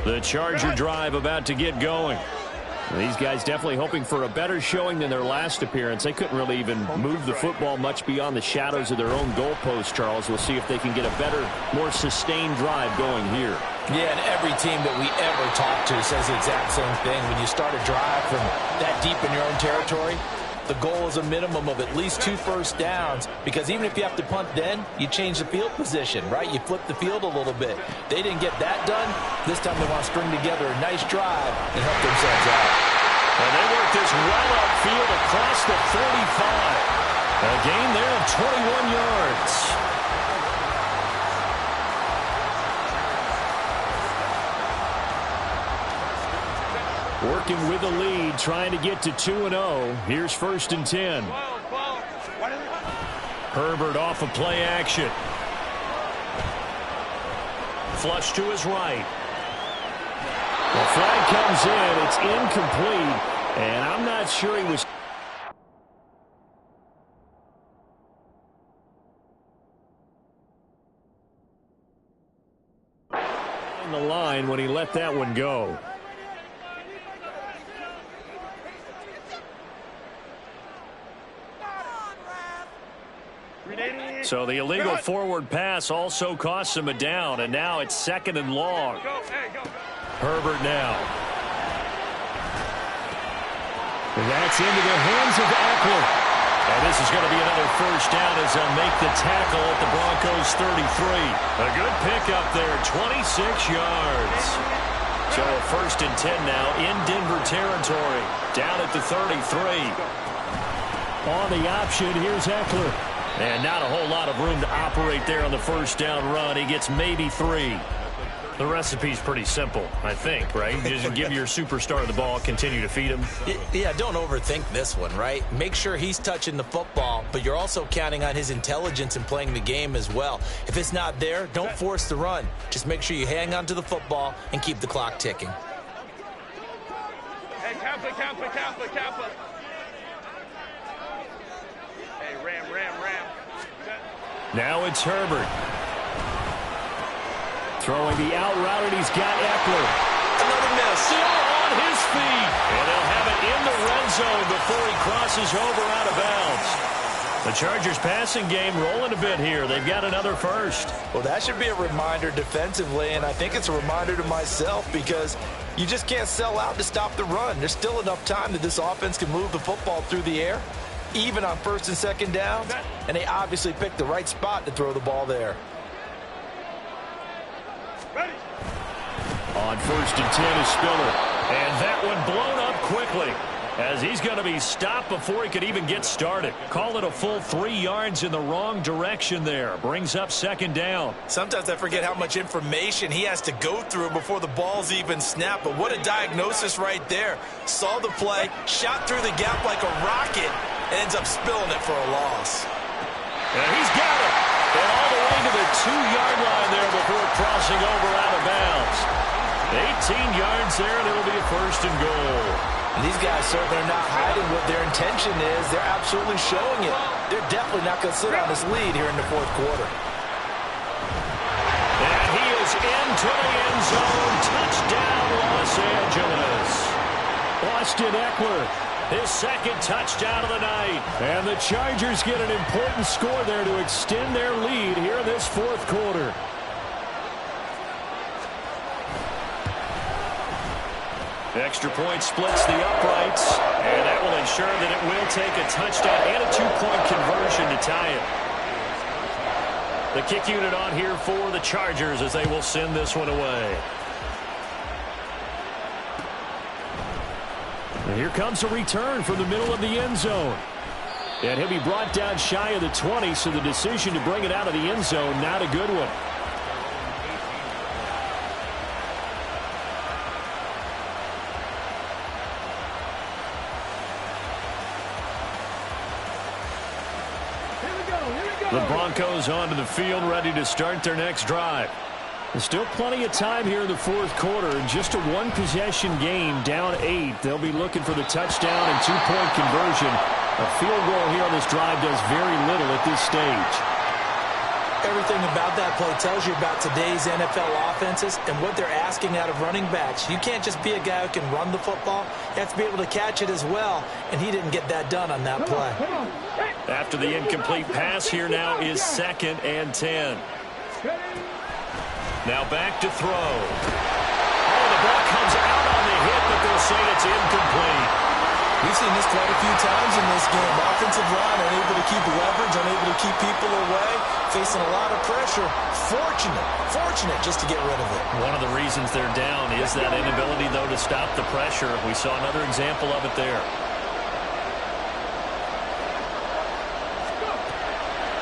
The Charger drive about to get going. These guys definitely hoping for a better showing than their last appearance. They couldn't really even move the football much beyond the shadows of their own goalpost, Charles. We'll see if they can get a better, more sustained drive going here. Yeah, and every team that we ever talk to says the exact same thing. When you start a drive from that deep in your own territory, the goal is a minimum of at least 2 first downs, because even if you have to punt then, you change the field position, right? You flip the field a little bit. They didn't get that done. This time they want to string together a nice drive and help themselves out. And they work this well upfield across the 45. A gain there of 21 yards. Working with the lead, trying to get to 2-0. Here's 1st and 10. Herbert off of play action. Flush to his right. The flag comes in. It's incomplete. And I'm not sure he was... on the line when he let that one go. So the illegal forward pass also costs him a down, and now it's 2nd and long. Herbert now. And that's into the hands of Eckler. And this is going to be another first down as they'll make the tackle at the Broncos 33. A good pickup there, 26 yards. So a 1st and 10 now in Denver territory, down at the 33. On the option, here's Eckler. And not a whole lot of room to operate there on the first down run. He gets maybe 3. The recipe's pretty simple, I think, right? You just give your superstar the ball, continue to feed him. Yeah, don't overthink this one, right? Make sure he's touching the football, but you're also counting on his intelligence in playing the game as well. If it's not there, don't force the run. Just make sure you hang on to the football and keep the clock ticking. Hey, Kappa. Hey, ram. Now it's Herbert. Throwing the out route, and he's got Eckler. Another miss. Still on his feet. And he'll have it in the red zone before he crosses over out of bounds. The Chargers passing game rolling a bit here. They've got another first. Well, that should be a reminder defensively, and I think it's a reminder to myself because you just can't sell out to stop the run. There's still enough time that this offense can move the football through the air, even on first and second downs, and they obviously picked the right spot to throw the ball there. On first and 10 is Spiller. And that one blown up quickly as he's going to be stopped before he could even get started. Call it a full 3 yards in the wrong direction there. Brings up second down. Sometimes I forget how much information he has to go through before the ball's even snapped. But what a diagnosis right there. Saw the play, shot through the gap like a rocket, and ends up spilling it for a loss. And he's got it. And all the way to the 2-yard line there before crossing over out of bounds. 18 yards there, and it'll be a first and goal. And these guys certainly are not hiding what their intention is. They're absolutely showing it. They're definitely not going to sit on this lead here in the fourth quarter. And he is into the end zone. Touchdown, Los Angeles. Austin Eckler, his second touchdown of the night. And the Chargers get an important score there to extend their lead here in this fourth quarter. Extra point splits the uprights, and that will ensure that it will take a touchdown and a 2-point conversion to tie it. The kick unit on here for the Chargers as they will send this one away. And here comes a return from the middle of the end zone. And he'll be brought down shy of the 20, so the decision to bring it out of the end zone, not a good one. The Broncos onto the field, ready to start their next drive. There's still plenty of time here in the fourth quarter. In just a one-possession game, down 8. They'll be looking for the touchdown and 2-point conversion. A field goal here on this drive does very little at this stage. Everything about that play tells you about today's NFL offenses and what they're asking out of running backs. You can't just be a guy who can run the football. You have to be able to catch it as well, and he didn't get that done on that play. After the incomplete pass, here now is second and 10. Now back to throw. Oh, the ball comes out on the hit, but they'll say it's incomplete. We've seen this quite a few times in this game. Offensive line unable to keep leverage, unable to keep people away, facing a lot of pressure. Fortunate just to get rid of it. One of the reasons they're down is that inability, though, to stop the pressure. We saw another example of it there.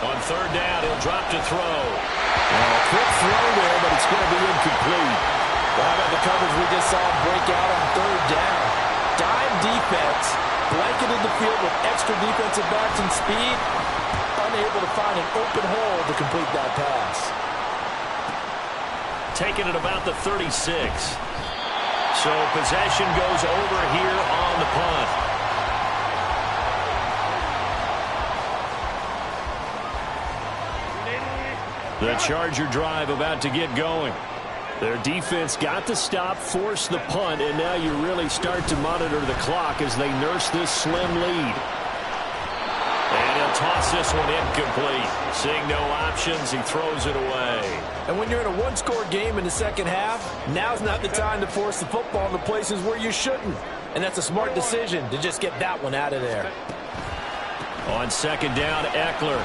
On third down, he'll drop to throw. A quick throw there, but it's going to be incomplete. Well, how about the coverage we just saw break out on third down? Dime defense, blanketed the field with extra defensive backs and speed, unable to find an open hole to complete that pass. Taken at about the 36. So possession goes over here on the punt. The Charger drive about to get going. Their defense got to stop, force the punt, and now you really start to monitor the clock as they nurse this slim lead. And he'll toss this one incomplete. Seeing no options, he throws it away. And when you're in a one-score game in the second half, now's not the time to force the football in the places where you shouldn't. And that's a smart decision to just get that one out of there. On second down, Eckler.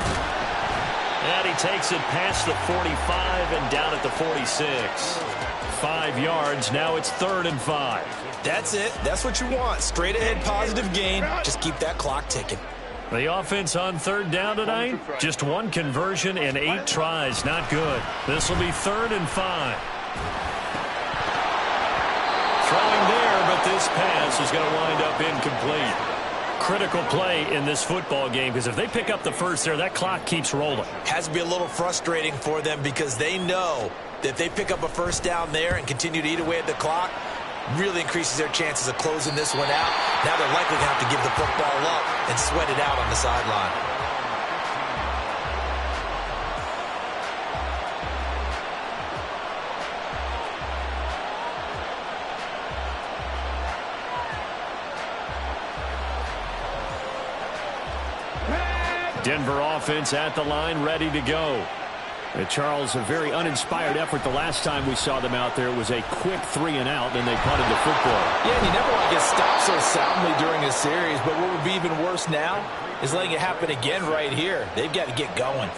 And he takes it past the 45 and down at the 46. 5 yards. Now it's 3rd and 5. That's it. That's what you want. Straight ahead positive gain. Just keep that clock ticking. The offense on third down tonight, just one conversion and 8 tries. Not good. This will be 3rd and 5. Throwing there, but this pass is going to wind up incomplete. Critical play in this football game, because if they pick up the first there, that clock keeps rolling. Has to be a little frustrating for them because they know that if they pick up a first down there and continue to eat away at the clock, really increases their chances of closing this one out. Now they're likely going to have to give the football up and sweat it out on the sideline. Denver offense at the line, ready to go. Charles, a very uninspired effort the last time we saw them out there. It was a quick 3-and-out, and they punted the football. Yeah, and you never want to get stopped so soundly during a series, but what would be even worse now is letting it happen again right here. They've got to get going.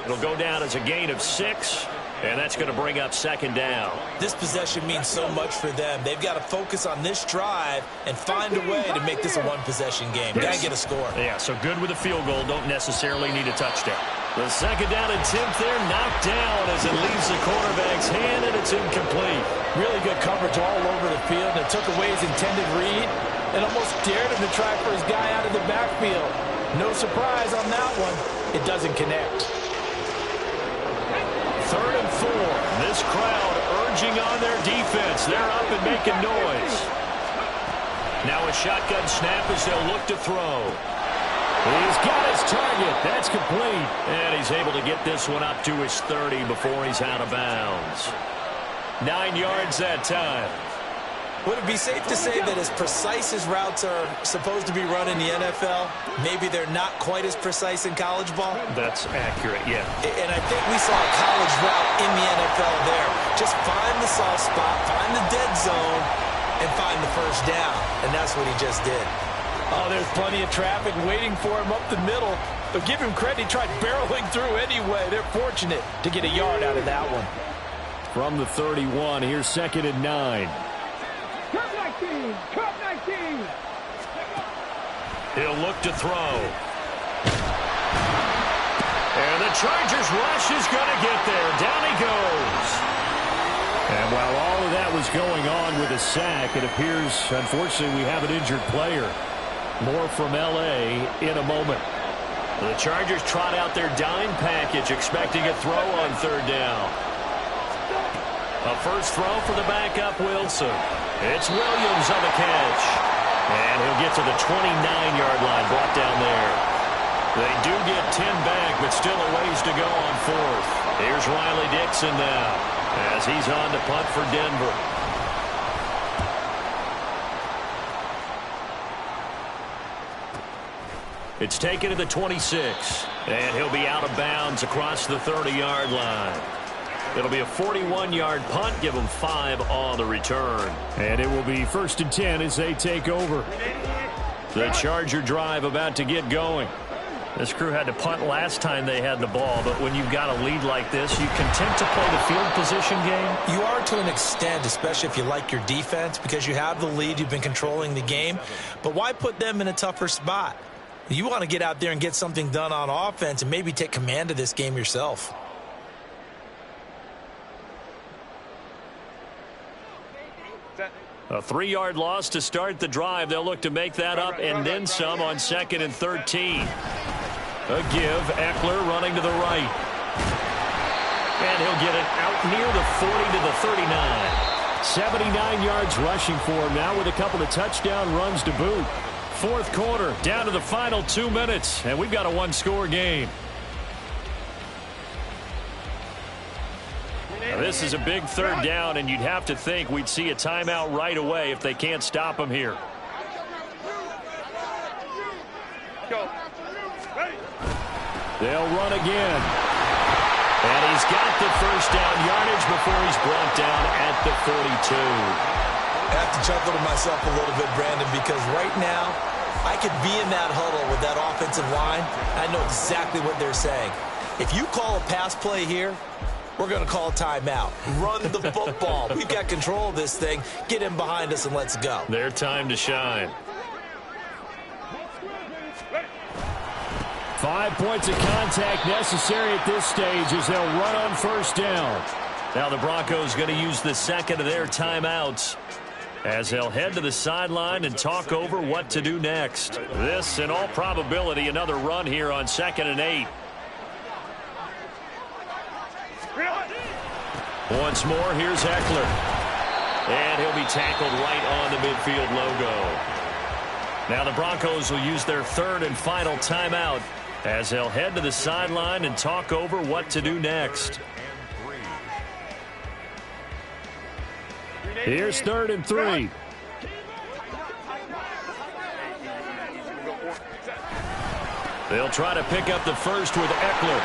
It'll go down as a gain of 6, and that's going to bring up second down. This possession means so much for them. They've got to focus on this drive and find a way to make this a one-possession game. Got to get a score. Yeah, so good with a field goal. Don't necessarily need a touchdown. The second down attempt there knocked down as it leaves the quarterback's hand, and it's incomplete. Really good coverage all over the field, and it took away his intended read and almost dared him to try for his guy out of the backfield. No surprise on that one. It doesn't connect. 3rd and 4. This crowd urging on their defense. They're up and making noise. Now a shotgun snap as they'll look to throw. He's got his target. That's complete. And he's able to get this one up to his 30 before he's out of bounds. 9 yards that time. Would it be safe to say that as precise as routes are supposed to be run in the NFL, maybe they're not quite as precise in college ball? That's accurate, yeah. And I think we saw a college route in the NFL there. Just find the soft spot, find the dead zone, and find the first down. And that's what he just did. Oh, there's plenty of traffic waiting for him up the middle. But give him credit, he tried barreling through anyway. They're fortunate to get a yard out of that one. From the 31, here's 2nd and 9. Cut 19. He'll look to throw. And the Chargers rush is going to get there. Down he goes. And while all of that was going on with a sack, it appears, unfortunately, we have an injured player. More from L.A. in a moment. The Chargers trot out their dime package, expecting a throw on 3rd down. A first throw for the backup, Wilson. It's Williams on the catch. And he'll get to the 29-yard line, brought down there. They do get 10 back, but still a ways to go on 4th. Here's Riley Dixon now, as he's on to punt for Denver. It's taken to the 26, and he'll be out of bounds across the 30-yard line. It'll be a 41-yard punt, give them 5 on the return. And it will be 1st and 10 as they take over. The Charger drive about to get going. This crew had to punt last time they had the ball, but when you've got a lead like this, you content to play the field position game? You are to an extent, especially if you like your defense, because you have the lead, you've been controlling the game. But why put them in a tougher spot? You want to get out there and get something done on offense and maybe take command of this game yourself. A 3-yard loss to start the drive. They'll look to make that up and then some on 2nd and 13. A give. Eckler running to the right. And he'll get it out near the 40 to the 39. 79 yards rushing for him now with a couple of touchdown runs to boot. 4th quarter, down to the final 2 minutes, and we've got a 1-score game. Now, this is a big 3rd down, and you'd have to think we'd see a timeout right away if they can't stop him here. Go. They'll run again. And he's got the first down yardage before he's brought down at the 42. I have to chuckle to myself a little bit, Brandon, because right now I could be in that huddle with that offensive line. I know exactly what they're saying. If you call a pass play here, we're going to call a timeout. Run the football. We've got control of this thing. Get him behind us and let's go. Their time to shine. 5 points of contact necessary at this stage as they'll run on 1st down. Now the Broncos going to use the second of their timeouts as they'll head to the sideline and talk over what to do next. This, in all probability, another run here on 2nd and 8. Once more, here's Eckler. And he'll be tackled right on the midfield logo. Now the Broncos will use their third and final timeout as they'll head to the sideline and talk over what to do next. Here's 3rd and 3. They'll try to pick up the first with Eckler.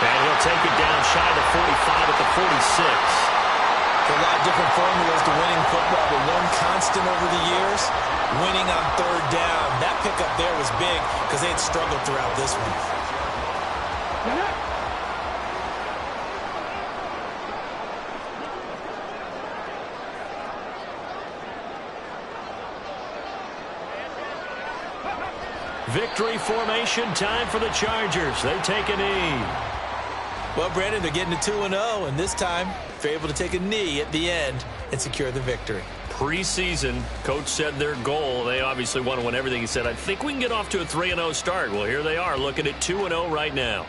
And he'll take it down shy of the 45 at the 46. A lot of different formulas to winning football, but one constant over the years, winning on 3rd down. That pickup there was big because they had struggled throughout this one. Victory formation time for the Chargers. They take a knee. Well, Brandon, they're getting to 2-0, and this time they're able to take a knee at the end and secure the victory. Preseason, coach said their goal, they obviously want to win everything. He said, I think we can get off to a 3-0 start. Well, here they are looking at 2-0 right now.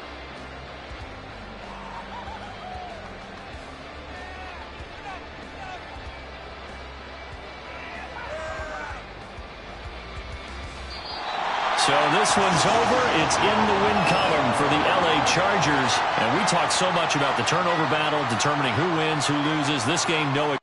So this one's over. It's in the win column for the LA Chargers. And we talk so much about the turnover battle, determining who wins, who loses. This game, no